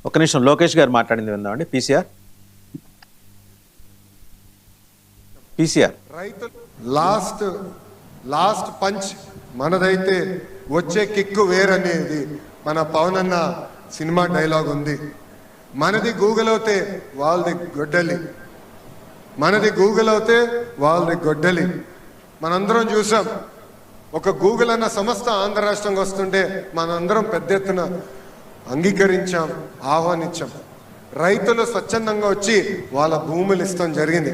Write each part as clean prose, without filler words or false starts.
ఒక నిమిషం లోకేష్ గారు మాట్లాడింది విందామండి. పీసీఆర్ రైతులు లాస్ట్ పంచ్ మనదైతే వచ్చే కిక్కు వేరనేది మన పవన్ అన్న సినిమా డైలాగ్ ఉంది. మనది గూగుల్ అవుతే వాళ్ళది గొడ్డలి, మనది గూగుల్ అవుతే వాళ్ళది గొడ్డలి. మనందరం చూసాం, ఒక గూగుల్ అన్న సంస్థ ఆంధ్ర రాష్ట్రంగా వస్తుంటే మనందరం పెద్ద ఎత్తున అంగీకరించాం, ఆహ్వానించాం. రైతులు స్వచ్ఛందంగా వచ్చి వాళ్ళ భూములు ఇస్తాం జరిగింది.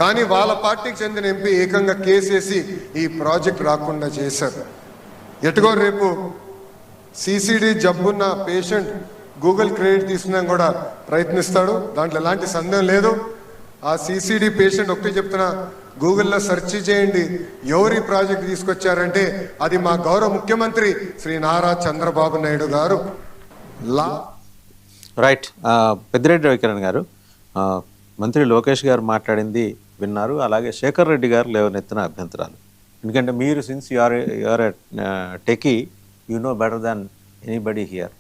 కానీ వాళ్ళ పార్టీకి చెందిన ఎంపీ ఏకంగా కేసేసి ఈ ప్రాజెక్ట్ రాకుండా చేశారు. ఎటుగో రేపు సిసిడి జబ్బున్న పేషెంట్ గూగుల్ క్రెడిట్ తీసుకున్నా కూడా ప్రయత్నిస్తాడు, దాంట్లో ఎలాంటి సందేహం లేదు. ఆ సిసిడి పేషెంట్ ఒకటి చెప్తున్నా, గూగుల్లో సెర్చ్ చేయండి ఎవరి ప్రాజెక్ట్ తీసుకొచ్చారంటే అది మా గౌరవ ముఖ్యమంత్రి శ్రీ నారా చంద్రబాబు నాయుడు గారు. రైట్. పెద్దిరెడ్డి రవికిరణ్ గారు, మంత్రి లోకేష్ గారు మాట్లాడింది విన్నారు, అలాగే శేఖర్ రెడ్డి గారు లేవనెత్తిన అభ్యంతరాలు. ఎందుకంటే మీరు since you're techie, you know better than anybody here,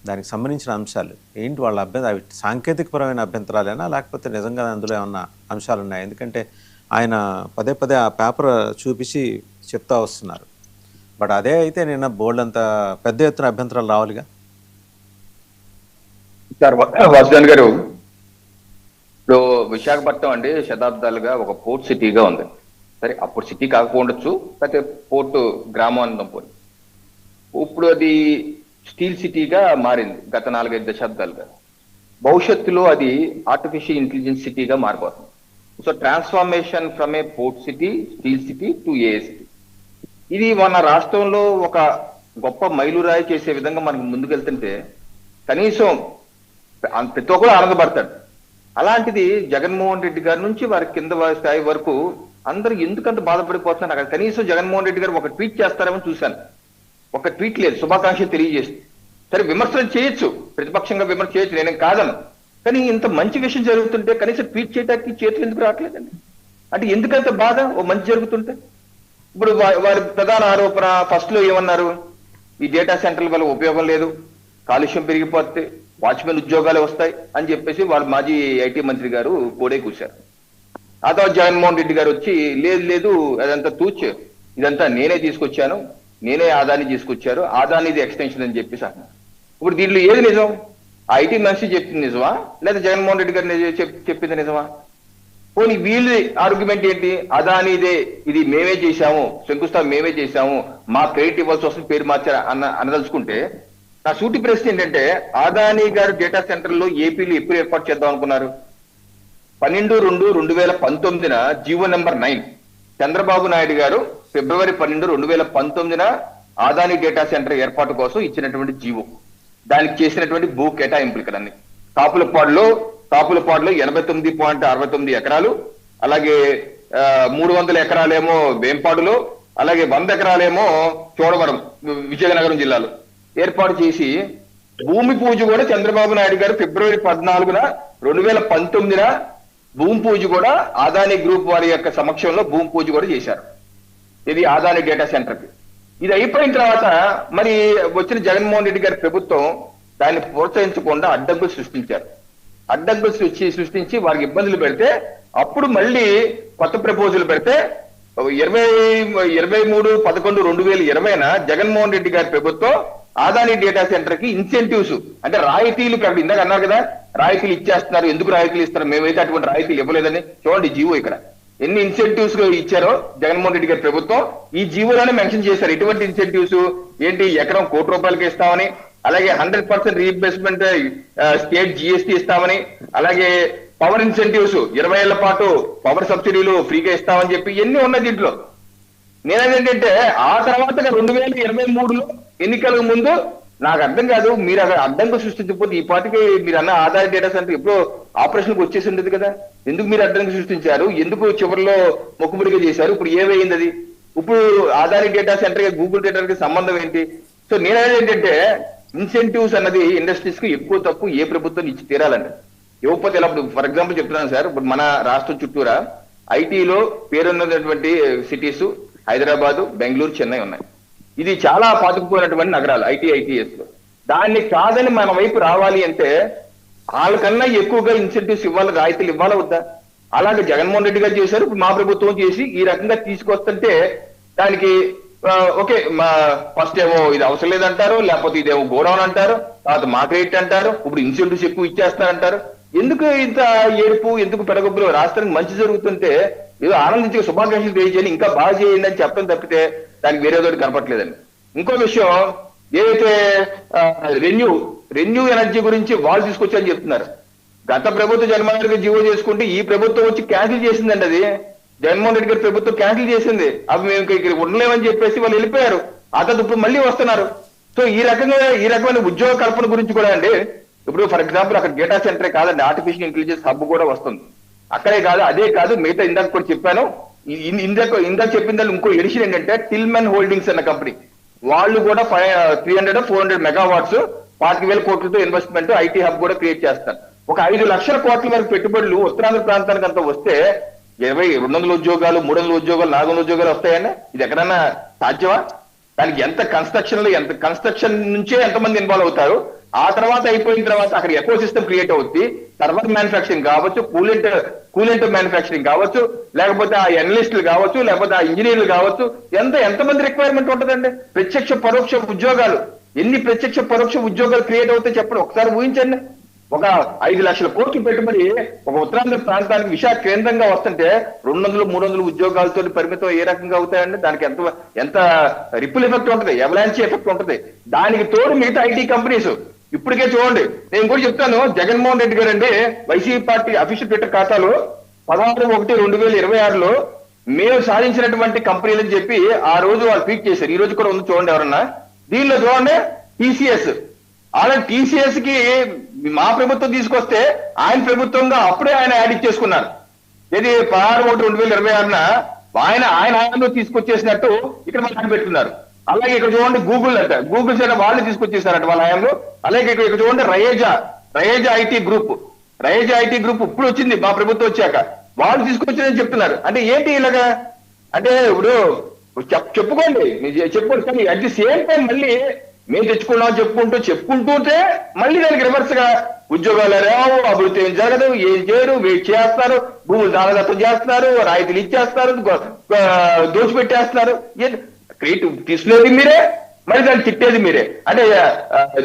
దానికి సంబంధించిన అంశాలు ఏంటి? వాళ్ళ అవి సాంకేతికపరమైన అభ్యంతరాలేనా, లేకపోతే నిజంగా అందులో ఏమన్నా అంశాలు ఉన్నాయి? ఎందుకంటే ఆయన పదే పదే ఆ పేపర్ చూపించి చెప్తా వస్తున్నారు. బట్ అదే అయితే నిన్న బోల్డ్ అంత పెద్ద ఎత్తున అభ్యంతరాలు రావాలిగా. వాసుదేవన్ గారు, ఇప్పుడు విశాఖపట్నం అండి శతాబ్దాలుగా ఒక పోర్ట్ సిటీగా ఉంది. సరే, అప్పుడు సిటీ కాకపోవచ్చు, అయితే పోర్టు గ్రామం అందం పోయి ఇప్పుడు అది స్టీల్ సిటీగా మారింది గత 4-5 దశాబ్దాలుగా. భవిష్యత్తులో అది ఆర్టిఫిషియల్ ఇంటెలిజెన్స్ సిటీగా మారిపోతుంది. So transformation from A port city, steel city to ఏఏ సిటీ, ఇది మన రాష్ట్రంలో ఒక గొప్ప మైలురాయి చేసే విధంగా మనకు ముందుకెళ్తుంటే కనీసం ప్రతి ఒక్కరు ఆనందపడతాడు. అలాంటిది జగన్మోహన్ రెడ్డి గారి నుంచి వారి కింద స్థాయి వరకు అందరూ ఎందుకంత బాధపడిపోతున్నారు? అక్కడ కనీసం జగన్మోహన్ రెడ్డి గారు ఒక ట్వీట్ చేస్తారేమో చూశాను, ఒక ట్వీట్ లేదు, శుభాకాంక్షలు తెలియజేస్తుంది. సరే, విమర్శలు చేయొచ్చు, ప్రతిపక్షంగా విమర్శ చేయొచ్చు, నేనేం కాదను. కానీ ఇంత మంచి విషయం జరుగుతుంటే కనీసం ట్వీట్ చేయడానికి చేతులు ఎందుకు రావట్లేదండి? అంటే ఎందుకంత బాధ ఓ మంచి జరుగుతుంటే? ఇప్పుడు వారి ప్రధాన ఆరోపణ ఫస్ట్ లో ఏమన్నారు, ఈ డేటా సెంటర్ల వల్ల ఉపయోగం లేదు, కాలుష్యం పెరిగిపోతే వాచ్మెన్ ఉద్యోగాలు వస్తాయి అని చెప్పేసి వాళ్ళ మాజీ ఐటీ మంత్రి గారు కోడే కూర్చారు. ఆ తర్వాత జగన్మోహన్ రెడ్డి గారు వచ్చి లేదు అదంతా తూచు, ఇదంతా నేనే తీసుకొచ్చాను, నేనే ఆదాని తీసుకొచ్చారు, ఆదానిది ఎక్స్టెన్షన్ అని చెప్పేసి అన్నారు. ఇప్పుడు దీంట్లో ఏది నిజం? ఐటీ మనిషి చెప్పింది నిజమా, లేదా జగన్మోహన్ రెడ్డి గారు చెప్పింది నిజమా? పోనీ వీళ్ళ ఆర్గ్యుమెంట్ ఏంటి? అదానిదే, ఇది మేమే చేశాము, శంకుస్థాపన మేమే చేశాము, మా క్రెడిట్ ఇవ్వాల్సి వస్తుంది, పేరు మార్చారా అనదలుచుకుంటే నా సూటి ప్రశ్న ఏంటంటే, అదానీ గారు డేటా సెంటర్లో ఏపీలో ఎప్పుడు ఏర్పాటు చేద్దాం అనుకున్నారు? 12/2/2019 జీవో నెంబర్ 9 చంద్రబాబు నాయుడు గారు ఫిబ్రవరి 12, 2019 అదానీ డేటా సెంటర్ ఏర్పాటు కోసం ఇచ్చినటువంటి జీవో, దానికి చేసినటువంటి భూ కేటాయింపులు ఇక్కడ అన్ని కాపులపాడులో 89.69 ఎకరాలు, అలాగే 300 ఎకరాలేమో వేంపాడులో, అలాగే 100 ఎకరాలేమో చోడవరం విజయనగరం జిల్లాలో ఏర్పాటు చేసి భూమి పూజ కూడా చంద్రబాబు నాయుడు గారు ఫిబ్రవరి 14, 2019 భూమి పూజ కూడా అదానీ గ్రూప్ వారి యొక్క సమక్షంలో భూమి పూజ కూడా చేశారు. ఇది అదానీ డేటా సెంటర్ కి. ఇది అయిపోయిన తర్వాత మరి వచ్చిన జగన్మోహన్ రెడ్డి గారి ప్రభుత్వం దాన్ని ప్రోత్సహించకుండా అడ్డంకులు సృష్టించారు. అడ్డంకులు సృష్టించి వారికి ఇబ్బందులు పెడితే అప్పుడు మళ్ళీ కొత్త ప్రపోజల్ పెడితే 23/11/2020 జగన్మోహన్ రెడ్డి గారి ప్రభుత్వం అదానీ డేటా సెంటర్ కి ఇన్సెంటివ్స్ అంటే రాయితీలు ఇందాక అన్నారు కదా, రాయితీలు ఇచ్చేస్తున్నారు, ఎందుకు రాయితీలు ఇస్తారు? మేమైతే అటువంటి రాయితీలు ఇవ్వలేదని చూడండి జీవో ఇక్కడ ఎన్ని ఇన్సెంటివ్స్ ఇచ్చారో జగన్మోహన్ రెడ్డి గారి ప్రభుత్వం ఈ జీవోలోనే మెన్షన్ చేశారు. ఎటువంటి ఇన్సెంటివ్స్ ఏంటి? ఎకరం ₹1,00,00,000 ఇస్తామని, అలాగే 100% రీఇంబర్స్మెంట్ స్టేట్ జిఎస్టీ ఇస్తామని, అలాగే పవర్ ఇన్సెంటివ్స్ 20 ఏళ్ల పాటు పవర్ సబ్సిడీలు ఫ్రీగా ఇస్తామని చెప్పి ఎన్ని ఉన్నాయి దీంట్లో. నేనేంటంటే ఆ తర్వాత 2023లో ఎన్నికలకు ముందు నాకు అర్థం కాదు, మీరు అక్కడ అడ్డంకు సృష్టించకపోతే ఈ పార్టీకి మీరు అన్న ఆధార్ డేటా సెంటర్ ఎప్పుడో ఆపరేషన్కి వచ్చేసి ఉండేది కదా. ఎందుకు మీరు అడ్డంకు సృష్టించారు? ఎందుకు చివరిలో మొక్కుబడిగా చేశారు? ఇప్పుడు ఏమైంది అది? ఇప్పుడు ఆధార్ డేటా సెంటర్ గూగుల్ డేటాకి సంబంధం ఏంటి? సో నేనేంటంటే ఇన్సెంటివ్స్ అన్నది ఇండస్ట్రీస్ కి ఎక్కువ తప్పు ఏ ప్రభుత్వం ఇచ్చి తీరాలండి. ఇవ్వకపోతే ఎలా? ఫర్ ఎగ్జాంపుల్ చెప్తున్నాను సార్, ఇప్పుడు మన రాష్ట్రం చుట్టూరా ఐటీలో పేరున్నటువంటి సిటీస్ హైదరాబాద్, బెంగళూరు, చెన్నై ఉన్నాయి. ఇది చాలా పాతుకుపోయినటువంటి నగరాలు ఐటీఎస్ లో. దాన్ని కాదని మన వైపు రావాలి అంటే వాళ్ళకన్నా ఎక్కువగా ఇన్సెంటివ్స్ ఇవ్వాలి, రాయితీలు ఇవ్వాలా వద్దా? అలాగే జగన్మోహన్ రెడ్డి గారు చేశారు, ఇప్పుడు మా ప్రభుత్వం చేసి ఈ రకంగా తీసుకొస్తుంటే దానికి ఓకే, మా ఫస్ట్ ఏమో ఇది అవసరం లేదంటారు, లేకపోతే ఇదేమో గోడౌన్ అంటారు, తర్వాత మార్కెట్ అంటారు, ఇప్పుడు ఇన్సెంటివ్స్ ఎక్కువ ఇచ్చేస్తారంటారు. ఎందుకు ఇంత ఏడుపు, ఎందుకు పెడగొబ్బులు? రాష్ట్రానికి మంచి జరుగుతుంటే ఏదో ఆనందించే శుభాకాంక్షలు తెలియజేయండి, ఇంకా బాగా చేయండి అని చెప్పడం తప్పితే దానికి వేరేదోటి కనపట్లేదండి. ఇంకో విషయం, ఏదైతే రెన్యూ ఎనర్జీ గురించి వాళ్ళు తీసుకొచ్చారని చెప్తున్నారు. గత ప్రభుత్వం జగన్మోహన్ రెడ్డి గారు జీవో చేసుకుంటే ఈ ప్రభుత్వం వచ్చి క్యాన్సిల్ చేసిందండి. అది జగన్మోహన్ రెడ్డి గారి ప్రభుత్వం క్యాన్సిల్ చేసింది. అవి మేము ఇక్కడ ఉండలేమని చెప్పేసి వాళ్ళు వెళ్ళిపోయారు. ఆ తర్వాత ఇప్పుడు మళ్ళీ వస్తున్నారు. సో ఈ రకమైన ఉద్యోగ కల్పన గురించి కూడా అండి, ఇప్పుడు ఫర్ ఎగ్జాంపుల్ అక్కడ డేటా సెంటరే కాదండి, ఆర్టిఫిషియల్ ఇంటెలిజెన్స్ హబ్ కూడా వస్తుంది. అక్కడే కాదు, అదే కాదు, మిగతా ఇందాక కూడా చెప్పాను. ఇందాక చెప్పిన దాన్ని ఇంకో ఎడిషన్ ఏంటంటే టిల్మెన్ హోల్డింగ్స్ అన్న కంపెనీ, వాళ్ళు కూడా 300-400 మెగావాట్స్ 40,000 కోట్లతో ఇన్వెస్ట్మెంట్ ఐటీ హబ్ కూడా క్రియేట్ చేస్తారు. ఒక 5 లక్షల కోట్ల వరకు పెట్టుబడులు ఉత్తరాంధ్ర ప్రాంతానికి అంతా వస్తే 200 ఉద్యోగాలు, 300 ఉద్యోగాలు, 400 ఉద్యోగాలు వస్తాయని ఇది ఎక్కడన్నా సాధ్యమా? దానికి ఎంత కన్స్ట్రక్షన్ నుంచే ఎంతమంది ఇన్వాల్వ్ అవుతారు, ఆ తర్వాత అయిపోయిన తర్వాత అక్కడ ఎకో సిస్టమ్ క్రియేట్ అవుతుంది. సర్వర్ మ్యానుఫ్యాక్చరింగ్ కావచ్చు, కూలెంట్ మ్యానుఫ్యాక్చరింగ్ కావచ్చు, లేకపోతే ఆ అనలిస్టులు కావచ్చు, లేకపోతే ఆ ఇంజనీర్లు కావచ్చు, ఎంతమంది రిక్వైర్మెంట్ ఉంటుందండి? ప్రత్యక్ష పరోక్ష ఉద్యోగాలు, ఎన్ని ప్రత్యక్ష పరోక్ష ఉద్యోగాలు క్రియేట్ అవుతాయి చెప్పండి ఒకసారి ఊహించండి. ఒక 5 లక్షల కోట్లు పెట్టుబడి ఒక ఉత్తరాంధ్ర ప్రాంతానికి విశాఖ కేంద్రంగా వస్తుంటే 200-300 ఉద్యోగాలతో పరిమితం ఏ రకంగా అవుతాయండి? దానికి ఎంత రిపుల్ ఎఫెక్ట్ ఉంటుంది, ఎవలాంచి ఎఫెక్ట్ ఉంటుంది. దానికి తోడు మిగతా ఐటీ కంపెనీస్ ఇప్పటికే చూడండి. నేను కూడా చెప్తాను, జగన్మోహన్ రెడ్డి గారు అండి వైసీపీ పార్టీ అఫీషియల్ ట్విట్టర్ ఖాతాలో 16/1/2026లో మేము సాధించినటువంటి కంపెనీలు అని చెప్పి ఆ రోజు వాళ్ళు ట్వీట్ చేశారు. ఈ రోజు కూడా ఉంది, చూడండి ఎవరన్నా. దీనిలో చూడండి టీసీఎస్, అలాగే టీసీఎస్ కి మా ప్రభుత్వం తీసుకొస్తే ఆయన ప్రభుత్వంగా అప్పుడే ఆయన యాడ్ ఇచ్చేసుకున్నారు. ఇది 16/1/2026 ఆయన హయాంలో తీసుకొచ్చేసినట్టు ఇక్కడ మనం పెట్టుకున్నారు. అలాగే ఇక్కడ చూడండి గూగుల్ అంట, గూగుల్ సైడ్ వాళ్ళు తీసుకొచ్చేసారంట వాళ్ళ హయాంలో. అలాగే ఇక్కడ చూడండి రయేజా ఐటీ గ్రూప్ ఇప్పుడు వచ్చింది మా ప్రభుత్వం వచ్చాక, వాళ్ళు తీసుకొచ్చారని చెప్తున్నారు. అంటే ఏంటి ఇలాగా? అంటే ఇప్పుడు చెప్పుకోండి కానీ అట్ ది సేమ్ టైం మళ్ళీ మేము తెచ్చుకున్నాం చెప్పుకుంటుంటే మళ్ళీ దానికి రివర్స్ గా ఉద్యోగాలు రావు, అభివృద్ధి ఏం జరగదు, ఏం చేయరు, వెయిట్ చేస్తారు, భూములు దానదత్తం చేస్తున్నారు, రాయితీలు ఇచ్చేస్తారు, దోచిపెట్టేస్తున్నారు. క్రియేటివ్ తీసుకునేది మీరే, మరి దాన్ని తిట్టేది మీరే. అంటే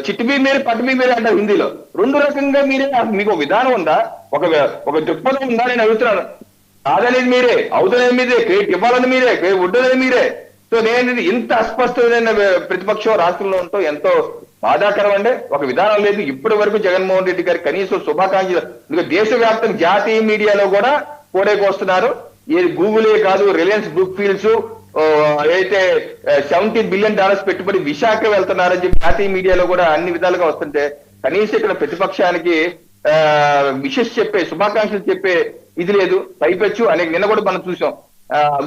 చిట్టుబీ మీరే, పట్టుబీ మీరే అంటారు హిందీలో. 2 రకంగా మీరే. మీకు విధానం ఉందా, ఒక దృక్పథం ఉందా? నేను అడుగుతున్నాను. కాదనేది మీరే, అవుతున్నది మీరే, క్రియేట్ ఇవ్వాలని మీరే, ఉండేది మీరే. సో నేను ఇంత అస్పష్టమైన ప్రతిపక్షం రాష్ట్రంలో ఉంటూ ఎంతో బాధాకరం అండి. ఒక విధానం లేదు. ఇప్పటి వరకు జగన్మోహన్ రెడ్డి గారి కనీసం శుభాకాంక్షలు దేశవ్యాప్తంగా జాతీయ మీడియాలో కూడా కోడేకొస్తున్నారు. ఏది గూగులే కాదు, రిలయన్స్ బ్రూక్ ఫీల్డ్స్ అయితే $17 బిలియన్ పెట్టుబడి విశాఖ వెళ్తున్నారని చెప్పి జాతీయ మీడియాలో కూడా అన్ని విధాలుగా వస్తుంటే కనీసం ఇక్కడ ప్రతిపక్షానికి విషెస్ చెప్పే, శుభాకాంక్షలు చెప్పే ఇది లేదు. పైపెచ్చు అనేక నిన్న కూడా మనం చూసాం,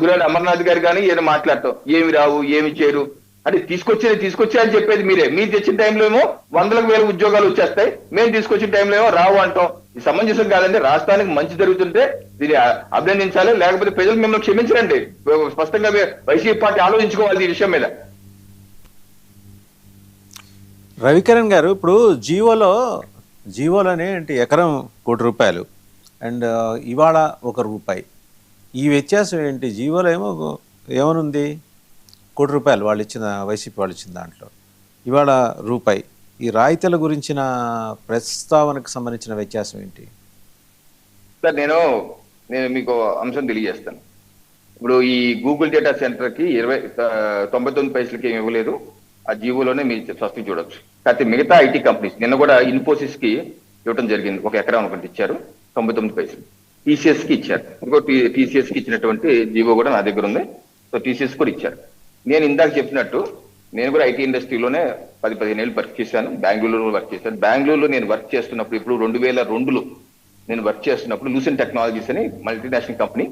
గురువారి అమర్నాథ్ గారు కానీ ఏదో మాట్లాడతాం, ఏమి రావు, ఏమి చేయరు అంటే తీసుకొచ్చే అని చెప్పేది మీరే. మీరు తెచ్చిన టైంలో ఏమో 100,000 ఉద్యోగాలు వచ్చేస్తాయి, మేము తీసుకొచ్చిన టైంలో ఏమో రావు అంటాం. ఇది సమంజసం కాదండి. రాష్ట్రానికి మంచి జరుగుతుంటే దీన్ని అభినందించాలి, లేకపోతే ప్రజలు మిమ్మల్ని క్షమించరండి. స్పష్టంగా వైసీపీ పార్టీ ఆలోచించుకోవాలి ఈ విషయం మీద. రవికిరణ్ గారు, ఇప్పుడు జీవోలోనే అంటే ఎకరం ₹1,00,00,000 అండ్ ఇవాళ ₹1. ఈ వ్యత్యాసం ఏంటి? జీవోలో ఏమనుంది ₹1,00,00,000 వాళ్ళు ఇచ్చిన, వైసీపీ వాళ్ళు ఇచ్చిన దాంట్లో, ఇవాళ ₹1. ఈ రాయితీల గురించిన ప్రస్తావనకు సంబంధించిన వ్యత్యాసం ఏంటి? సార్ నేను మీకు అంశం తెలియజేస్తాను. ఇప్పుడు ఈ గూగుల్ డేటా సెంటర్ కి 99 పైసలకి ఏమి ఇవ్వలేదు, ఆ జీవోలోనే మీరు స్పష్టంగా చూడొచ్చు. కాకపోతే మిగతా ఐటీ కంపెనీస్ నిన్న కూడా ఇన్ఫోసిస్ కి ఇవ్వడం జరిగింది, 1 ఎకరం ఒకటి ఇచ్చారు 99 పైసలు. టీసీఎస్ కి ఇచ్చారు, టీసీఎస్ కి ఇచ్చినటువంటి జీవో కూడా నా దగ్గర ఉంది. సో టీసీఎస్ కూడా ఇచ్చారు. నేను ఇందాక చెప్పినట్టు నేను కూడా ఐటీ ఇండస్ట్రీలోనే 10-15 ఏళ్ళు వర్క్ చేశాను. బెంగళూరులో వర్క్ చేశాను. బెంగళూరులో నేను వర్క్ చేస్తున్నప్పుడు, ఇప్పుడు 2002లో నేను వర్క్ చేస్తున్నప్పుడు లూసెంట్ టెక్నాలజీస్ అని మల్టీనేషనల్ కంపెనీ,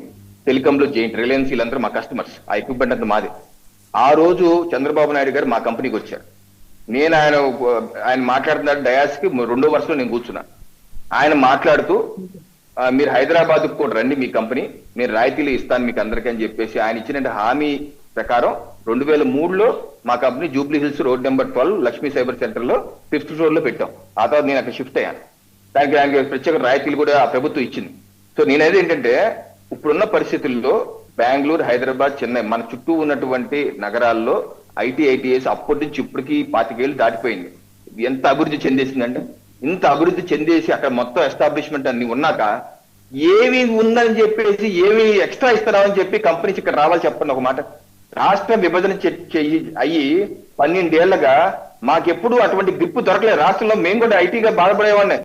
టెలికాంలో జెయింట్, రిలయన్స్, వీళ్ళందరూ మా కస్టమర్స్. ఆ ఎక్విప్మెంట్ అంతా మాదే. ఆ రోజు చంద్రబాబు నాయుడు గారు మా కంపెనీకి వచ్చారు. నేను ఆయన మాట్లాడుతున్నాడు డయాస్ కి 2వ వరుసలో నేను కూర్చున్నా. ఆయన మాట్లాడుతూ మీరు హైదరాబాద్ కూడా రండి, మీ కంపెనీ నేను రాయితీలు ఇస్తాను మీకు అందరికీ అని చెప్పేసి ఆయన ఇచ్చిన హామీ ప్రకారం 2003లో మా company Jubilee hills road number 12 Lakshmi cyber centre లో 5th ఫ్లోర్ లో పెట్టాం. ఆ తర్వాత నేను అక్కడ షిఫ్ట్ అయ్యాను. దానికి ప్రత్యేక రాయితీలు కూడా ఆ ప్రభుత్వం ఇచ్చింది. సో నేనేది ఏంటంటే ఇప్పుడున్న పరిస్థితుల్లో బెంగళూరు, హైదరాబాద్, చెన్నై మన చుట్టూ ఉన్నటువంటి నగరాల్లో ఐటీఐస్ అప్పటి నుంచి ఇప్పటికి 25 ఏళ్ళు దాటిపోయింది. ఎంత అభివృద్ధి చెందేసిందంటే, ఇంత అభివృద్ధి చెందేసి అక్కడ మొత్తం ఎస్టాబ్లిష్మెంట్ అన్ని ఉన్నాక ఏమి ఉందని చెప్పేసి ఏమి ఎక్స్ట్రా ఇస్తున్నామని చెప్పి కంపెనీస్ ఇక్కడ రావాలి చెప్పండి ఒక మాట. రాష్ట్ర విభజన అయ్యి 12 ఏళ్లుగా మాకెప్పుడు అటువంటి గ్రిప్ దొరకలేదు. రాష్ట్రంలో మేము కూడా ఐటీగా బాధపడేవాడిని.